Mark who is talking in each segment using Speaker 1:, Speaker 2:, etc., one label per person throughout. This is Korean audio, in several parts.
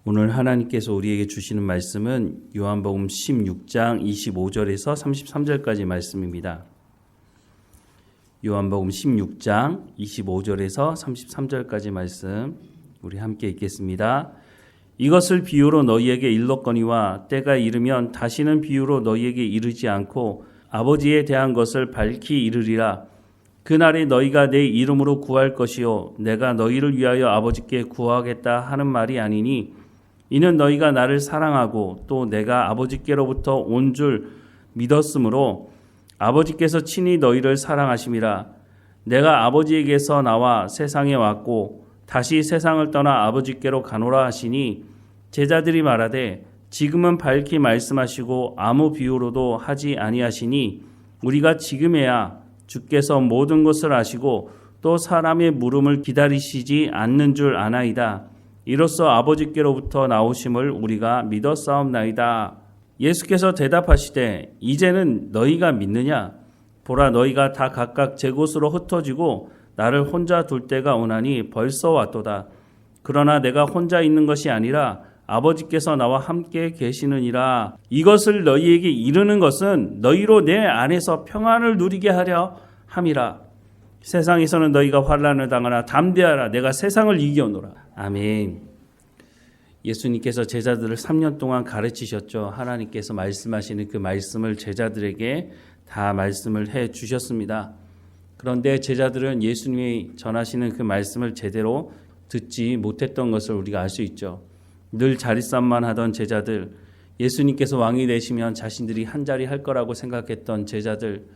Speaker 1: 오늘 하나님께서 우리에게 주시는 말씀은 요한복음 16장 25절에서 33절까지 말씀입니다. 요한복음 16장 25절에서 33절까지 말씀 우리 함께 읽겠습니다. 이것을 비유로 너희에게 일렀거니와 때가 이르면 다시는 비유로 너희에게 이르지 않고 아버지에 대한 것을 밝히 이르리라. 그날에 너희가 내 이름으로 구할 것이요 내가 너희를 위하여 아버지께 구하겠다 하는 말이 아니니 이는 너희가 나를 사랑하고 또 내가 아버지께로부터 온 줄 믿었으므로 아버지께서 친히 너희를 사랑하심이라. 내가 아버지에게서 나와 세상에 왔고 다시 세상을 떠나 아버지께로 가노라 하시니 제자들이 말하되 지금은 밝히 말씀하시고 아무 비유로도 하지 아니하시니 우리가 지금에야 주께서 모든 것을 아시고 또 사람의 물음을 기다리시지 않는 줄 아나이다. 이로써 아버지께로부터 나오심을 우리가 믿었사옵나이다. 예수께서 대답하시되 이제는 너희가 믿느냐? 보라 너희가 다 각각 제 곳으로 흩어지고 나를 혼자 둘 때가 오나니 벌써 왔도다. 그러나 내가 혼자 있는 것이 아니라 아버지께서 나와 함께 계시느니라. 이것을 너희에게 이르는 것은 너희로 내 안에서 평안을 누리게 하려 함이라. 세상에서는 너희가 환난을 당하나 담대하라. 내가 세상을 이겨노라. 아멘. 예수님께서 제자들을 3년 동안 가르치셨죠. 하나님께서 말씀하시는 그 말씀을 제자들에게 다 말씀을 해 주셨습니다. 그런데 제자들은 예수님이 전하시는 그 말씀을 제대로 듣지 못했던 것을 우리가 알 수 있죠. 늘 자리싸움만 하던 제자들, 예수님께서 왕이 되시면 자신들이 한자리 할 거라고 생각했던 제자들,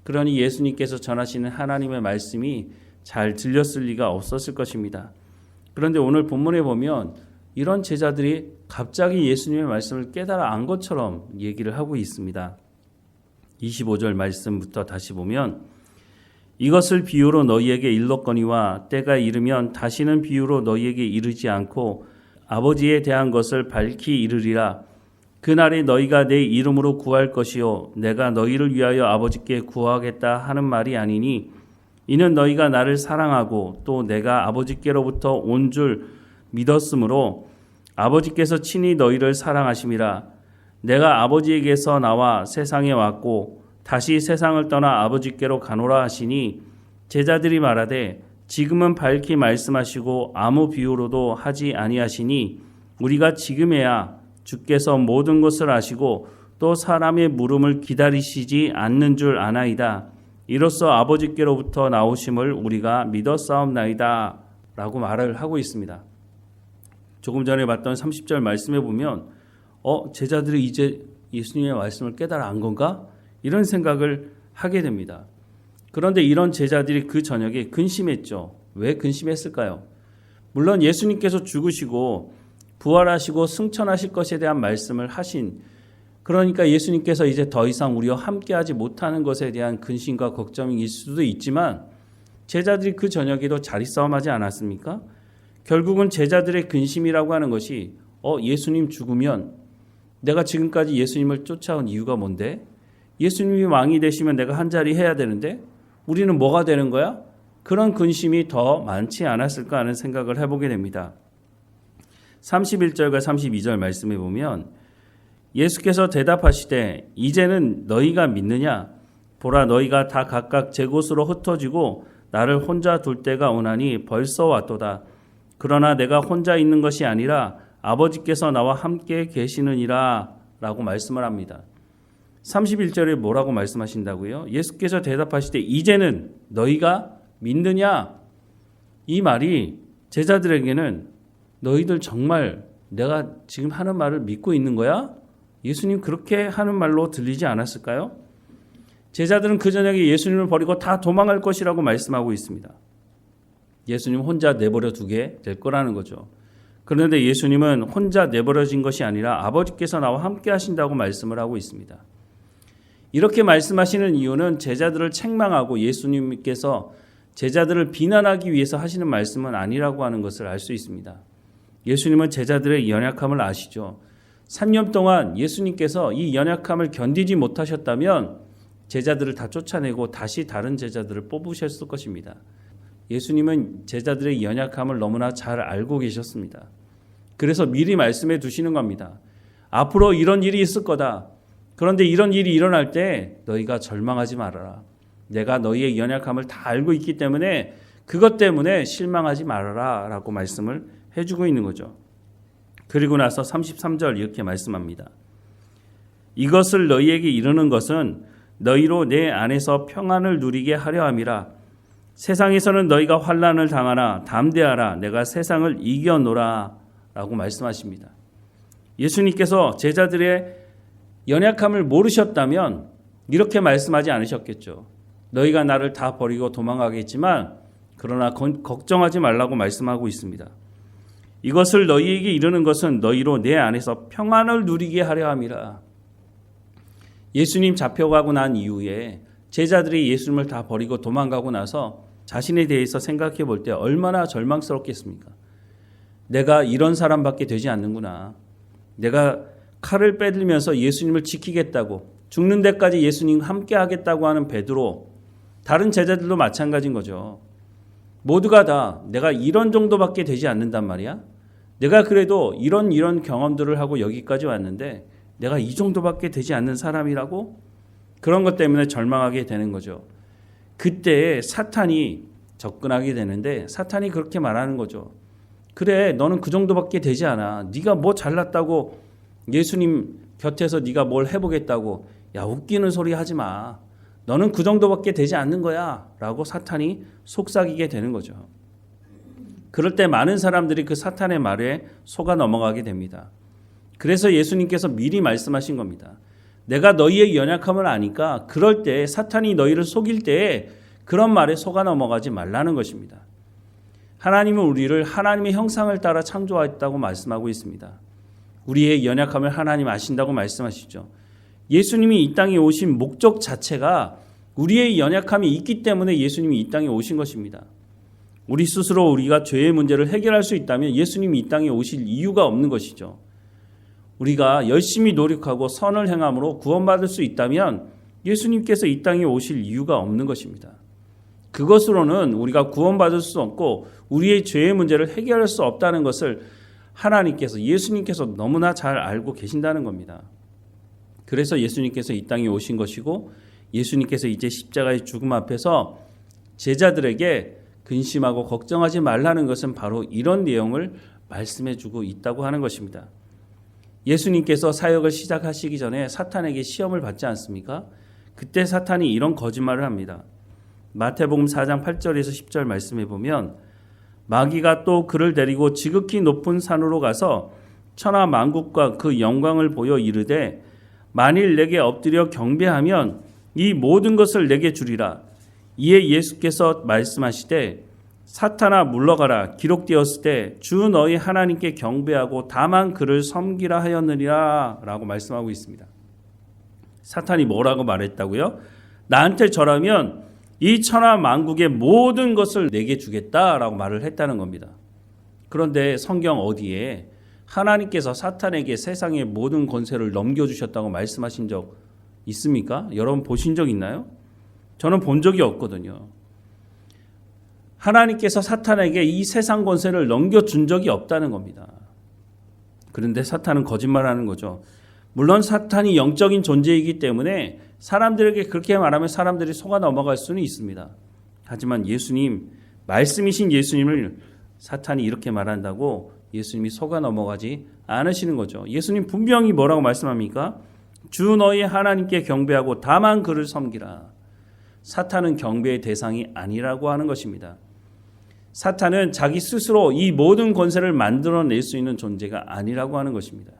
Speaker 1: 그러니 예수님께서 전하시는 하나님의 말씀이 잘 들렸을 리가 없었을 것입니다. 그런데 오늘 본문에 보면 이런 제자들이 갑자기 예수님의 말씀을 깨달아 안 것처럼 얘기를 하고 있습니다. 25절 말씀부터 다시 보면 이것을 비유로 너희에게 일렀거니와 때가 이르면 다시는 비유로 너희에게 이르지 않고 아버지에 대한 것을 밝히 이르리라. 그날에 너희가 내 이름으로 구할 것이요 내가 너희를 위하여 아버지께 구하겠다 하는 말이 아니니 이는 너희가 나를 사랑하고 또 내가 아버지께로부터 온 줄 믿었으므로 아버지께서 친히 너희를 사랑하심이라. 내가 아버지에게서 나와 세상에 왔고 다시 세상을 떠나 아버지께로 가노라 하시니 제자들이 말하되 지금은 밝히 말씀하시고 아무 비유로도 하지 아니하시니 우리가 지금에야 주께서 모든 것을 아시고 또 사람의 물음을 기다리시지 않는 줄 아나이다. 이로써 아버지께로부터 나오심을 우리가 믿었사옵나이다. 라고 말을 하고 있습니다. 조금 전에 봤던 30절 말씀에 보면 제자들이 이제 예수님의 말씀을 깨달아 안 건가? 이런 생각을 하게 됩니다. 그런데 이런 제자들이 그 저녁에 근심했죠. 왜 근심했을까요? 물론 예수님께서 죽으시고 부활하시고 승천하실 것에 대한 말씀을 하신, 그러니까 예수님께서 이제 더 이상 우리와 함께하지 못하는 것에 대한 근심과 걱정일 수도 있지만 제자들이 그 저녁에도 자리싸움하지 않았습니까? 결국은 제자들의 근심이라고 하는 것이 예수님 죽으면 내가 지금까지 예수님을 쫓아온 이유가 뭔데? 예수님이 왕이 되시면 내가 한자리 해야 되는데 우리는 뭐가 되는 거야? 그런 근심이 더 많지 않았을까 하는 생각을 해보게 됩니다. 31절과 32절 말씀에 보면 예수께서 대답하시되 이제는 너희가 믿느냐? 보라 너희가 다 각각 제 곳으로 흩어지고 나를 혼자 둘 때가 오나니 벌써 왔도다. 그러나 내가 혼자 있는 것이 아니라 아버지께서 나와 함께 계시느니라 라고 말씀을 합니다. 31절에 뭐라고 말씀하신다고요? 예수께서 대답하시되 이제는 너희가 믿느냐? 이 말이 제자들에게는 너희들 정말 내가 지금 하는 말을 믿고 있는 거야? 예수님 그렇게 하는 말로 들리지 않았을까요? 제자들은 그 저녁에 예수님을 버리고 다 도망갈 것이라고 말씀하고 있습니다. 예수님 혼자 내버려 두게 될 거라는 거죠. 그런데 예수님은 혼자 내버려진 것이 아니라 아버지께서 나와 함께 하신다고 말씀을 하고 있습니다. 이렇게 말씀하시는 이유는 제자들을 책망하고 예수님께서 제자들을 비난하기 위해서 하시는 말씀은 아니라고 하는 것을 알 수 있습니다. 예수님은 제자들의 연약함을 아시죠. 3년 동안 예수님께서 이 연약함을 견디지 못하셨다면 제자들을 다 쫓아내고 다시 다른 제자들을 뽑으셨을 것입니다. 예수님은 제자들의 연약함을 너무나 잘 알고 계셨습니다. 그래서 미리 말씀해 두시는 겁니다. 앞으로 이런 일이 있을 거다. 그런데 이런 일이 일어날 때 너희가 절망하지 말아라. 내가 너희의 연약함을 다 알고 있기 때문에 그것 때문에 실망하지 말아라 라고 말씀을 해주고 있는 거죠. 그리고 나서 33절 이렇게 말씀합니다. 이것을 너희에게 이르는 것은 너희로 내 안에서 평안을 누리게 하려 함이라. 세상에서는 너희가 환난을 당하나 담대하라. 내가 세상을 이겨노라 라고 말씀하십니다. 예수님께서 제자들의 연약함을 모르셨다면 이렇게 말씀하지 않으셨겠죠. 너희가 나를 다 버리고 도망가겠지만 그러나 걱정하지 말라고 말씀하고 있습니다. 이것을 너희에게 이르는 것은 너희로 내 안에서 평안을 누리게 하려 함이라. 예수님 잡혀가고 난 이후에 제자들이 예수님을 다 버리고 도망가고 나서 자신에 대해서 생각해 볼 때 얼마나 절망스럽겠습니까? 내가 이런 사람밖에 되지 않는구나. 내가 칼을 빼들면서 예수님을 지키겠다고 죽는 데까지 예수님 함께 하겠다고 하는 베드로, 다른 제자들도 마찬가지인 거죠. 모두가 다 내가 이런 정도밖에 되지 않는단 말이야. 내가 그래도 이런 경험들을 하고 여기까지 왔는데 내가 이 정도밖에 되지 않는 사람이라고, 그런 것 때문에 절망하게 되는 거죠. 그때 사탄이 접근하게 되는데 사탄이 그렇게 말하는 거죠. 그래, 너는 그 정도밖에 되지 않아. 네가 뭐 잘났다고 예수님 곁에서 네가 뭘 해보겠다고, 야, 웃기는 소리 하지 마. 너는 그 정도밖에 되지 않는 거야 라고 사탄이 속삭이게 되는 거죠. 그럴 때 많은 사람들이 그 사탄의 말에 속아 넘어가게 됩니다. 그래서 예수님께서 미리 말씀하신 겁니다. 내가 너희의 연약함을 아니까 그럴 때 사탄이 너희를 속일 때에 그런 말에 속아 넘어가지 말라는 것입니다. 하나님은 우리를 하나님의 형상을 따라 창조했다고 말씀하고 있습니다. 우리의 연약함을 하나님 아신다고 말씀하시죠. 예수님이 이 땅에 오신 목적 자체가 우리의 연약함이 있기 때문에 예수님이 이 땅에 오신 것입니다. 우리 스스로 우리가 죄의 문제를 해결할 수 있다면 예수님이 이 땅에 오실 이유가 없는 것이죠. 우리가 열심히 노력하고 선을 행함으로 구원받을 수 있다면 예수님께서 이 땅에 오실 이유가 없는 것입니다. 그것으로는 우리가 구원받을 수 없고 우리의 죄의 문제를 해결할 수 없다는 것을 하나님께서, 예수님께서 너무나 잘 알고 계신다는 겁니다. 그래서 예수님께서 이 땅에 오신 것이고, 예수님께서 이제 십자가의 죽음 앞에서 제자들에게 근심하고 걱정하지 말라는 것은 바로 이런 내용을 말씀해 주고 있다고 하는 것입니다. 예수님께서 사역을 시작하시기 전에 사탄에게 시험을 받지 않습니까? 그때 사탄이 이런 거짓말을 합니다. 마태복음 4장 8절에서 10절 말씀해 보면, 마귀가 또 그를 데리고 지극히 높은 산으로 가서 천하 만국과 그 영광을 보여 이르되, 만일 내게 엎드려 경배하면 이 모든 것을 내게 주리라. 이에 예수께서 말씀하시되, 사탄아 물러가라. 기록되었을 때 주 너희 하나님께 경배하고 다만 그를 섬기라 하였느니라 라고 말씀하고 있습니다. 사탄이 뭐라고 말했다고요? 나한테 절하면 이 천하 만국의 모든 것을 내게 주겠다라고 말을 했다는 겁니다. 그런데 성경 어디에 하나님께서 사탄에게 세상의 모든 권세를 넘겨주셨다고 말씀하신 적 있습니까? 여러분 보신 적 있나요? 저는 본 적이 없거든요. 하나님께서 사탄에게 이 세상 권세를 넘겨준 적이 없다는 겁니다. 그런데 사탄은 거짓말하는 거죠. 물론 사탄이 영적인 존재이기 때문에 사람들에게 그렇게 말하면 사람들이 속아 넘어갈 수는 있습니다. 하지만 예수님, 말씀이신 예수님을 사탄이 이렇게 말한다고 예수님이 속아 넘어가지 않으시는 거죠. 예수님 분명히 뭐라고 말씀합니까? 주 너희 하나님께 경배하고 다만 그를 섬기라. 사탄은 경배의 대상이 아니라고 하는 것입니다. 사탄은 자기 스스로 이 모든 권세를 만들어낼 수 있는 존재가 아니라고 하는 것입니다.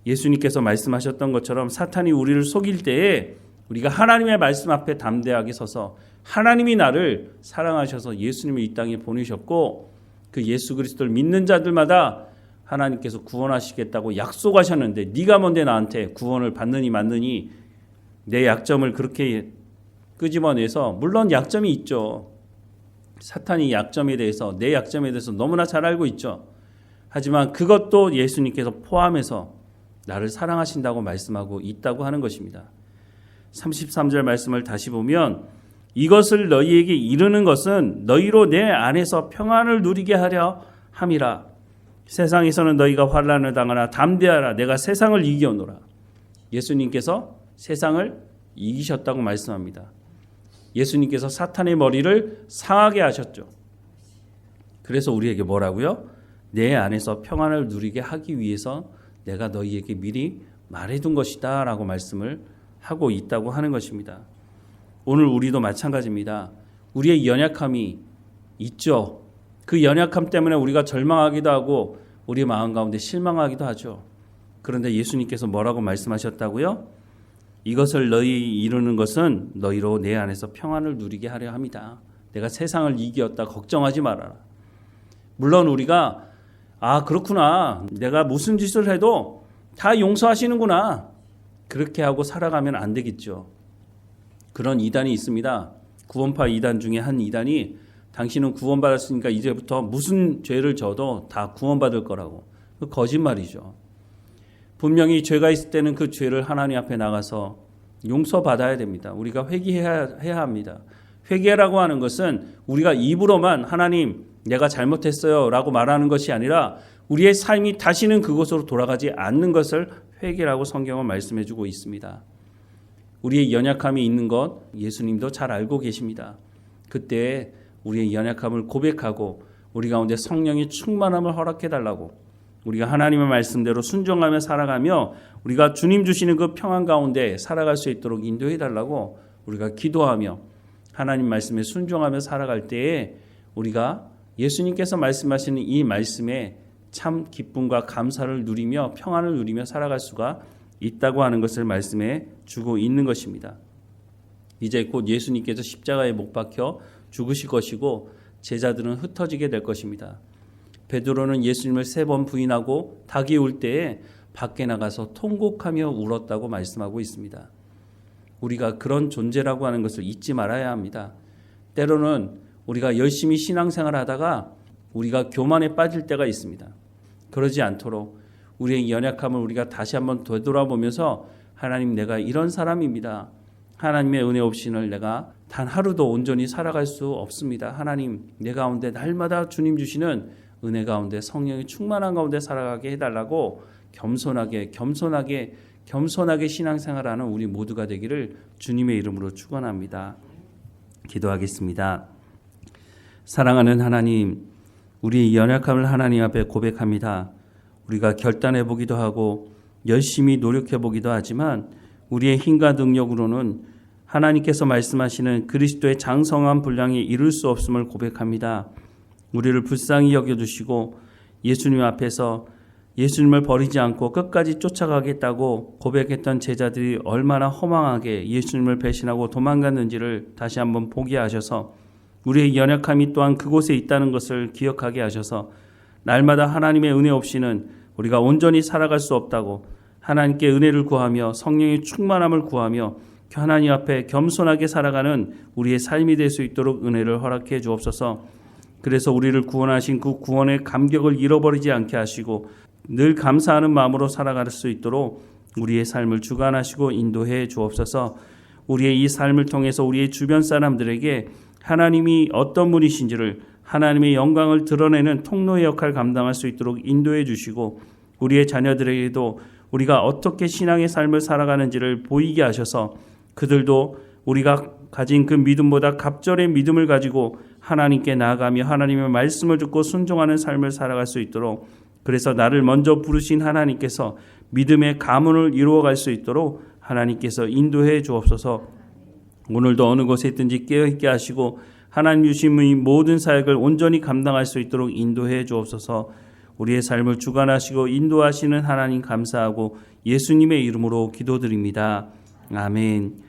Speaker 1: 예수님께서 말씀하셨던 것처럼 사탄이 우리를 속일 때에 우리가 하나님의 말씀 앞에 담대하게 서서 하나님이 나를 사랑하셔서 예수님을 이 땅에 보내셨고 그 예수 그리스도를 믿는 자들마다 하나님께서 구원하시겠다고 약속하셨는데 네가 뭔데 나한테 구원을 받느니 맞느니, 내 약점을 그렇게 끄집어내서, 물론 약점이 있죠. 사탄이 약점에 대해서, 내 약점에 대해서 너무나 잘 알고 있죠. 하지만 그것도 예수님께서 포함해서 나를 사랑하신다고 말씀하고 있다고 하는 것입니다. 33절 말씀을 다시 보면, 이것을 너희에게 이르는 것은 너희로 내 안에서 평안을 누리게 하려 함이라. 세상에서는 너희가 환난을 당하나 담대하라. 내가 세상을 이겨노라. 예수님께서 세상을 이기셨다고 말씀합니다. 예수님께서 사탄의 머리를 상하게 하셨죠. 그래서 우리에게 뭐라고요? 내 안에서 평안을 누리게 하기 위해서 내가 너희에게 미리 말해둔 것이다 라고 말씀을 하고 있다고 하는 것입니다. 오늘 우리도 마찬가지입니다. 우리의 연약함이 있죠. 그 연약함 때문에 우리가 절망하기도 하고 우리 마음 가운데 실망하기도 하죠. 그런데 예수님께서 뭐라고 말씀하셨다고요? 이것을 너희 이루는 것은 너희로 내 안에서 평안을 누리게 하려 합니다. 내가 세상을 이기었다. 걱정하지 말아라. 물론 우리가 그렇구나. 내가 무슨 짓을 해도 다 용서하시는구나. 그렇게 하고 살아가면 안 되겠죠. 그런 이단이 있습니다. 구원파 이단 중에 한 이단이 당신은 구원받았으니까 이제부터 무슨 죄를 져도 다 구원받을 거라고. 그 거짓말이죠. 분명히 죄가 있을 때는 그 죄를 하나님 앞에 나가서 용서받아야 됩니다. 우리가 회개해야 합니다. 회개라고 하는 것은 우리가 입으로만 하나님 내가 잘못했어요 라고 말하는 것이 아니라 우리의 삶이 다시는 그곳으로 돌아가지 않는 것을 회개라고 성경은 말씀해 주고 있습니다. 우리의 연약함이 있는 것 예수님도 잘 알고 계십니다. 그때 우리의 연약함을 고백하고 우리 가운데 성령의 충만함을 허락해 달라고 우리가 하나님의 말씀대로 순종하며 살아가며 우리가 주님 주시는 그 평안 가운데 살아갈 수 있도록 인도해 달라고 우리가 기도하며 하나님 말씀에 순종하며 살아갈 때에 우리가 예수님께서 말씀하시는 이 말씀에 참 기쁨과 감사를 누리며 평안을 누리며 살아갈 수가 있다고 하는 것을 말씀해 주고 있는 것입니다. 이제 곧 예수님께서 십자가에 못 박혀 죽으실 것이고 제자들은 흩어지게 될 것입니다. 베드로는 예수님을 3번 부인하고 닭이 울 때에 밖에 나가서 통곡하며 울었다고 말씀하고 있습니다. 우리가 그런 존재라고 하는 것을 잊지 말아야 합니다. 때로는 우리가 열심히 신앙생활을 하다가 우리가 교만에 빠질 때가 있습니다. 그러지 않도록 우리의 연약함을 우리가 다시 한번 되돌아보면서 하나님 내가 이런 사람입니다. 하나님의 은혜 없이는 내가 단 하루도 온전히 살아갈 수 없습니다. 하나님 내 가운데 날마다 주님 주시는 은혜 가운데 성령의 충만한 가운데 살아가게 해달라고 겸손하게 신앙생활하는 우리 모두가 되기를 주님의 이름으로 축원합니다. 기도하겠습니다. 사랑하는 하나님, 우리의 연약함을 하나님 앞에 고백합니다. 우리가 결단해 보기도 하고 열심히 노력해 보기도 하지만 우리의 힘과 능력으로는 하나님께서 말씀하시는 그리스도의 장성한 분량에 이룰 수 없음을 고백합니다. 우리를 불쌍히 여겨주시고 예수님 앞에서 예수님을 버리지 않고 끝까지 쫓아가겠다고 고백했던 제자들이 얼마나 허망하게 예수님을 배신하고 도망갔는지를 다시 한번 보게 하셔서 우리의 연약함이 또한 그곳에 있다는 것을 기억하게 하셔서 날마다 하나님의 은혜 없이는 우리가 온전히 살아갈 수 없다고 하나님께 은혜를 구하며 성령의 충만함을 구하며 하나님 앞에 겸손하게 살아가는 우리의 삶이 될 수 있도록 은혜를 허락해 주옵소서. 그래서 우리를 구원하신 그 구원의 감격을 잃어버리지 않게 하시고 늘 감사하는 마음으로 살아갈 수 있도록 우리의 삶을 주관하시고 인도해 주옵소서. 우리의 이 삶을 통해서 우리의 주변 사람들에게 하나님이 어떤 분이신지를 하나님의 영광을 드러내는 통로의 역할을 감당할 수 있도록 인도해 주시고 우리의 자녀들에게도 우리가 어떻게 신앙의 삶을 살아가는지를 보이게 하셔서 그들도 우리가 가진 그 믿음보다 갑절의 믿음을 가지고 하나님께 나아가며 하나님의 말씀을 듣고 순종하는 삶을 살아갈 수 있도록 그래서 나를 먼저 부르신 하나님께서 믿음의 가문을 이루어갈 수 있도록 하나님께서 인도해 주옵소서. 오늘도 어느 곳에 있든지 깨어있게 하시고 하나님 주신 이 모든 사역을 온전히 감당할 수 있도록 인도해 주옵소서. 우리의 삶을 주관하시고 인도하시는 하나님 감사하고 예수님의 이름으로 기도드립니다. 아멘.